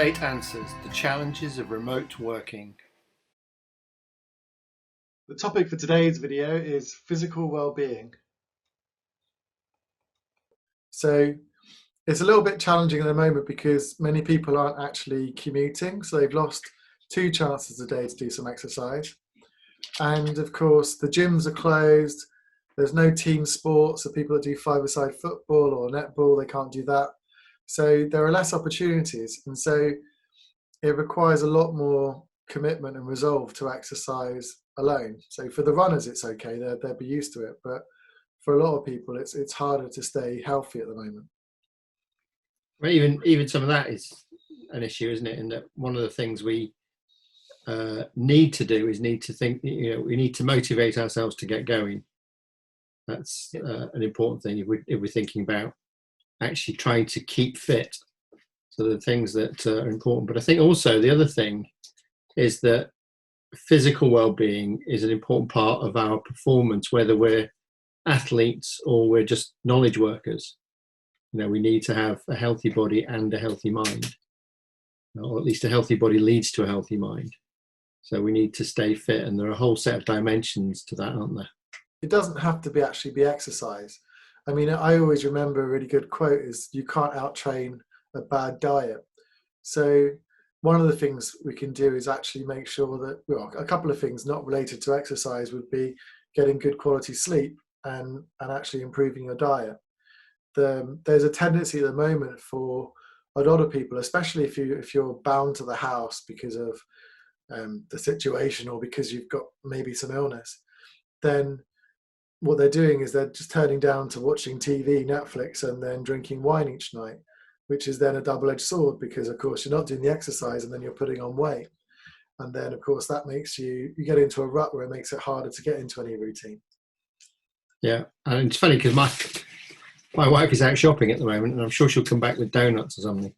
Up-to-Date Answers, the challenges of remote working. The topic for today's video is physical well-being. So it's a little bit challenging at the moment because many people aren't actually commuting, so they've lost 2 chances a day to do some exercise. And of course, the gyms are closed. There's no team sports, so people that do five-a-side football or netball, they can't do that. So there are less opportunities, and so it requires a lot more commitment and resolve to exercise alone. So for the runners, it's okay; they'll be used to it. But for a lot of people, it's harder to stay healthy at the moment. Well, even some of that is an issue, isn't it? And that one of the things we need to do is need to think. We need to motivate ourselves to get going. That's an important thing if we're thinking about actually trying to keep fit. So the things that are important. But I think also the other thing is that physical well-being is an important part of our performance, whether we're athletes or we're just knowledge workers. We need to have a healthy body and a healthy mind, or at least a healthy body leads to a healthy mind. So we need to stay fit, and there are a whole set of dimensions to that, aren't there? It doesn't have to actually be exercise. I mean, I always remember a really good quote is, you can't out-train a bad diet. So one of the things we can do is actually make sure that, well, a couple of things not related to exercise would be getting good quality sleep and actually improving your diet. There's a tendency at the moment for a lot of people, especially if you're bound to the house because of the situation or because you've got maybe some illness, then what they're doing is they're just turning down to watching TV, Netflix, and then drinking wine each night, which is then a double-edged sword because, of course, you're not doing the exercise and then you're putting on weight. And then, of course, that makes you get into a rut where it makes it harder to get into any routine. Yeah, and it's funny because my wife is out shopping at the moment, and I'm sure she'll come back with donuts or something.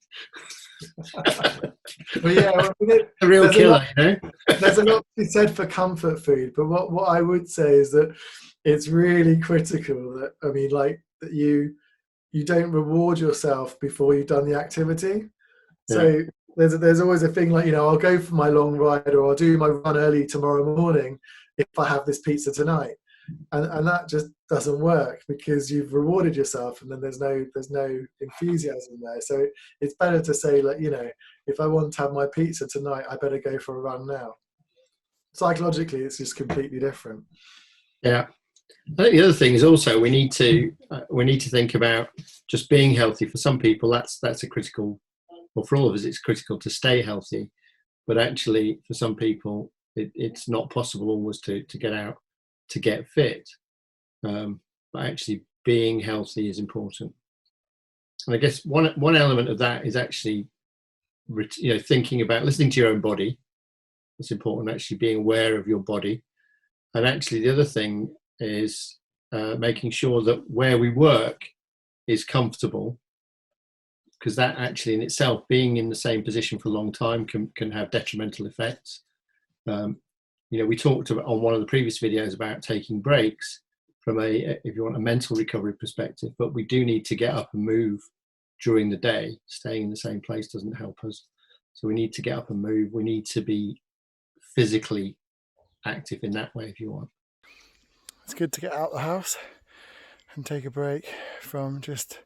Well, yeah, a real killer, There's a lot to be said for comfort food, but what I would say is that it's really critical that, I mean, like, that you don't reward yourself before you've done the activity. So there's always a thing like, I'll go for my long ride or I'll do my run early tomorrow morning if I have this pizza tonight. And that just doesn't work because you've rewarded yourself and then there's no enthusiasm there. So it's better to say, like, if I want to have my pizza tonight, I better go for a run now. Psychologically, it's just completely different. Yeah. I think the other thing is also we need to think about just being healthy. For some people, that's a critical, or for all of us, it's critical to stay healthy. But actually, for some people, it's not possible always to get out to get fit. But actually, being healthy is important. And I guess one element of that is actually, thinking about listening to your own body. It's important, actually being aware of your body. And actually, the other thing is making sure that where we work is comfortable, because that actually in itself, being in the same position for a long time can have detrimental effects. We talked about on one of the previous videos about taking breaks from if you want, a mental recovery perspective, but we do need to get up and move during the day. Staying in the same place doesn't help us. So we need to get up and move. We need to be physically active in that way if you want. It's good to get out of the house and take a break from just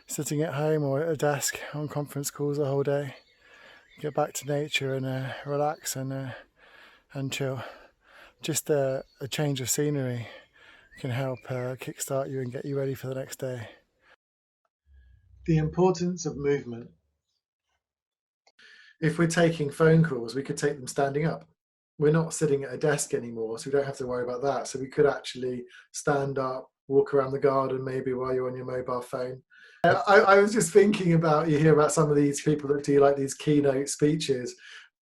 sitting at home or at a desk on conference calls the whole day. Get back to nature and relax and chill. Just a change of scenery can help kickstart you and get you ready for the next day. The importance of movement. If we're taking phone calls, we could take them standing up. We're not sitting at a desk anymore, so we don't have to worry about that. So we could actually stand up, walk around the garden maybe while you're on your mobile phone. I was just thinking about, you hear about some of these people that do like these keynote speeches.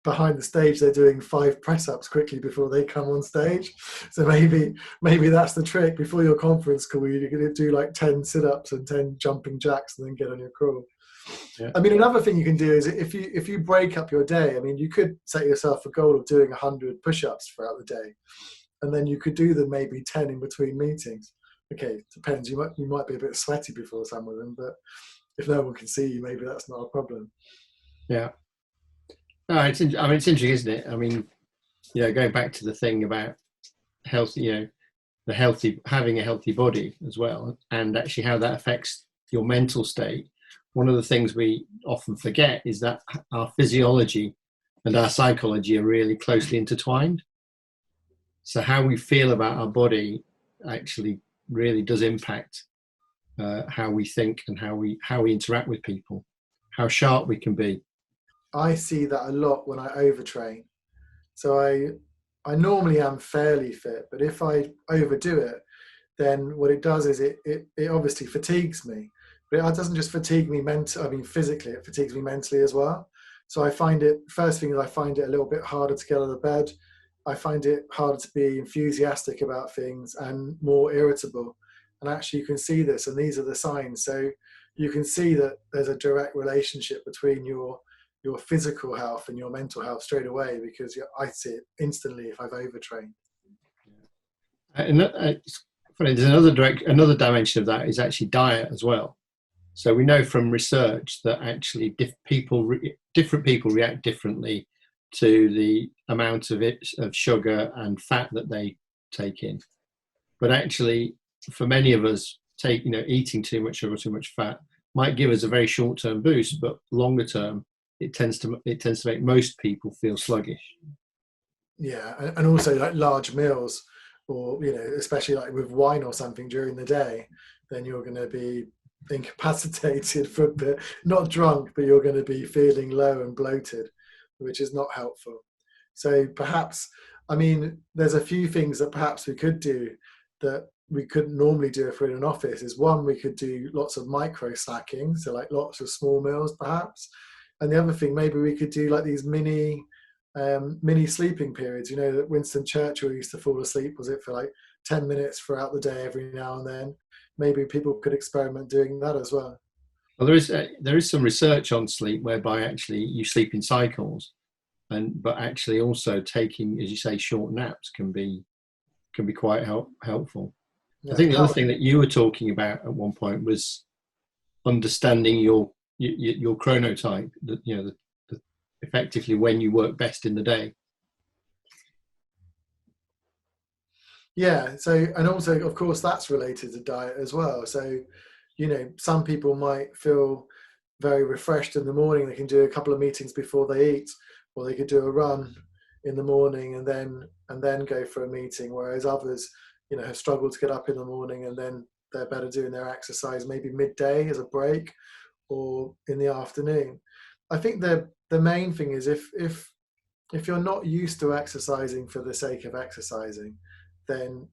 Behind the stage, they're doing 5 press-ups quickly before they come on stage. So maybe that's the trick. Before your conference call, you're going to do like 10 sit-ups and 10 jumping jacks and then get on your call. Yeah. I mean, another thing you can do is if you break up your day, I mean, you could set yourself a goal of doing 100 push-ups throughout the day, and then you could do them maybe 10 in between meetings. Okay, depends. You might be a bit sweaty before some of them, but if no one can see you, maybe that's not a problem. Yeah. No, I mean, it's interesting, isn't it? I mean, going back to the thing about health, the healthy having a healthy body as well, and actually how that affects your mental state. One of the things we often forget is that our physiology and our psychology are really closely intertwined. So how we feel about our body actually really does impact how we think and how we interact with people, how sharp we can be. I see that a lot when I overtrain. So I normally am fairly fit, but if I overdo it, then what it does is it obviously fatigues me. But it doesn't just fatigue me mentally, I mean physically, it fatigues me mentally as well. So I find it, first thing is I find it a little bit harder to get out of the bed. I find it harder to be enthusiastic about things and more irritable. And actually you can see this, and these are the signs. So you can see that there's a direct relationship between your physical health and your mental health straight away, because I see it instantly if I've overtrained. And there's another dimension of that is actually diet as well. So we know from research that actually different people react differently to the amount of sugar and fat that they take in. But actually, for many of us, eating too much sugar, too much fat might give us a very short-term boost, but longer term, it tends to make most people feel sluggish. Yeah, and also like large meals, or especially like with wine or something during the day, then you're going to be incapacitated for a bit, not drunk, but you're going to be feeling low and bloated, which is not helpful. So perhaps, I mean, there's a few things that perhaps we could do that we couldn't normally do if we're in an office. Is one, we could do lots of micro snacking, so like lots of small meals perhaps. And the other thing, maybe we could do like these mini sleeping periods. You know that Winston Churchill used to fall asleep, was it for like 10 minutes throughout the day every now and then? Maybe people could experiment doing that as well. Well, there is some research on sleep whereby actually you sleep in cycles, but actually also taking, as you say, short naps can be quite helpful. I Yeah. think the other thing that you were talking about at one point was understanding your chronotype. That effectively when you work best in the day. Yeah. So, and also, of course, that's related to diet as well. So, some people might feel very refreshed in the morning. They can do a couple of meetings before they eat, or they could do a run in the morning and then go for a meeting. Whereas others, have struggled to get up in the morning, and then they're better doing their exercise maybe midday as a break or in the afternoon. I think the main thing is if you're not used to exercising for the sake of exercising, then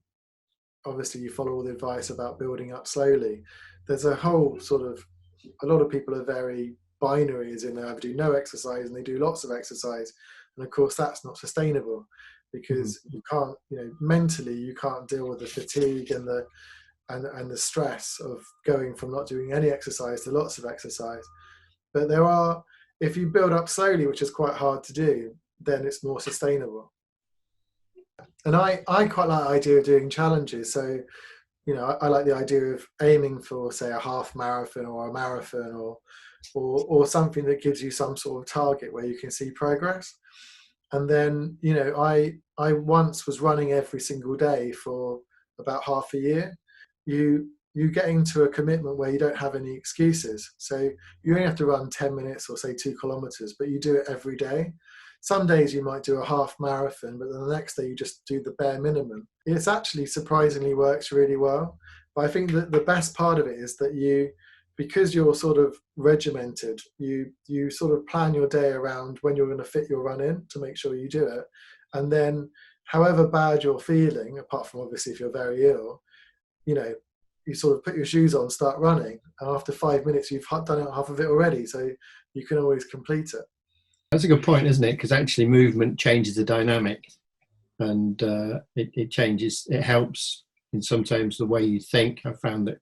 obviously you follow all the advice about building up slowly. There's a whole a lot of people are very binary, as in they either do no exercise and they do lots of exercise. And of course that's not sustainable, because you can't, mentally you can't deal with the fatigue and the stress of going from not doing any exercise to lots of exercise. But if you build up slowly, which is quite hard to do, then it's more sustainable. And I quite like the idea of doing challenges. So, I like the idea of aiming for, say, a half marathon or a marathon, or something that gives you some sort of target where you can see progress. And then, I once was running every single day for about half a year. You get into a commitment where you don't have any excuses. So you only have to run 10 minutes or say 2 kilometers, but you do it every day. Some days you might do a half marathon, but then the next day you just do the bare minimum. It's actually surprisingly works really well. But I think that the best part of it is that because you're sort of regimented, you sort of plan your day around when you're going to fit your run in to make sure you do it. And then however bad you're feeling, apart from obviously if you're very ill, you sort of put your shoes on, start running, and after 5 minutes you've done half of it already, so you can always complete it. That's a good point, isn't it? Because actually movement changes the dynamic, and it helps in sometimes the way you think. I found that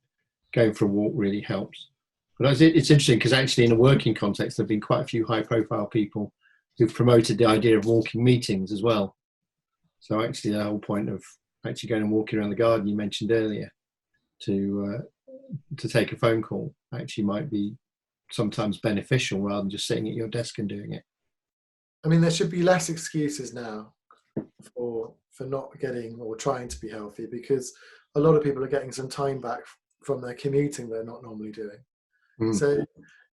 going for a walk really helps. But it's interesting because actually in a working context, there have been quite a few high profile people who've promoted the idea of walking meetings as well. So actually the whole point of actually going and walking around the garden you mentioned earlier to take a phone call actually might be sometimes beneficial rather than just sitting at your desk and doing it. I mean, there should be less excuses now for not getting or trying to be healthy, because a lot of people are getting some time back from their commuting they're not normally doing. Mm. So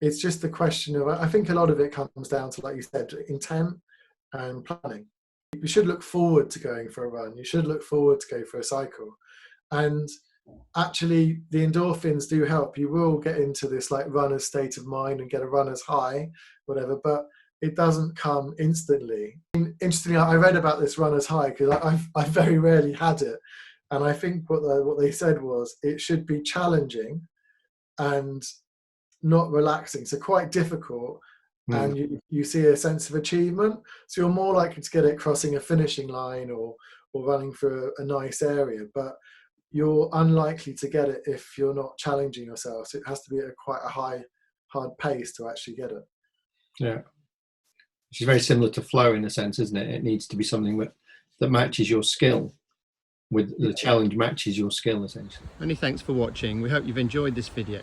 it's just the question of, I think a lot of it comes down to, like you said, intent and planning. You should look forward to going for a run. You should look forward to go for a cycle. And actually the endorphins do help. You will get into this like runner's state of mind and get a runner's high, whatever, but it doesn't come instantly. Interestingly, I read about this runner's high because I've very rarely had it. And I think what they said was it should be challenging and not relaxing. So quite difficult. And you see a sense of achievement. So you're more likely to get it crossing a finishing line or running through a nice area. But you're unlikely to get it if you're not challenging yourself. So it has to be at quite a hard pace to actually get it. Yeah. Which is very similar to flow in a sense, isn't it? It needs to be something that matches your skill. With the challenge matches your skill, essentially. Many thanks for watching. We hope you've enjoyed this video.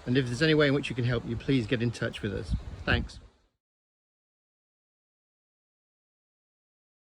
And if there's any way in which we can help you, please get in touch with us. Thanks.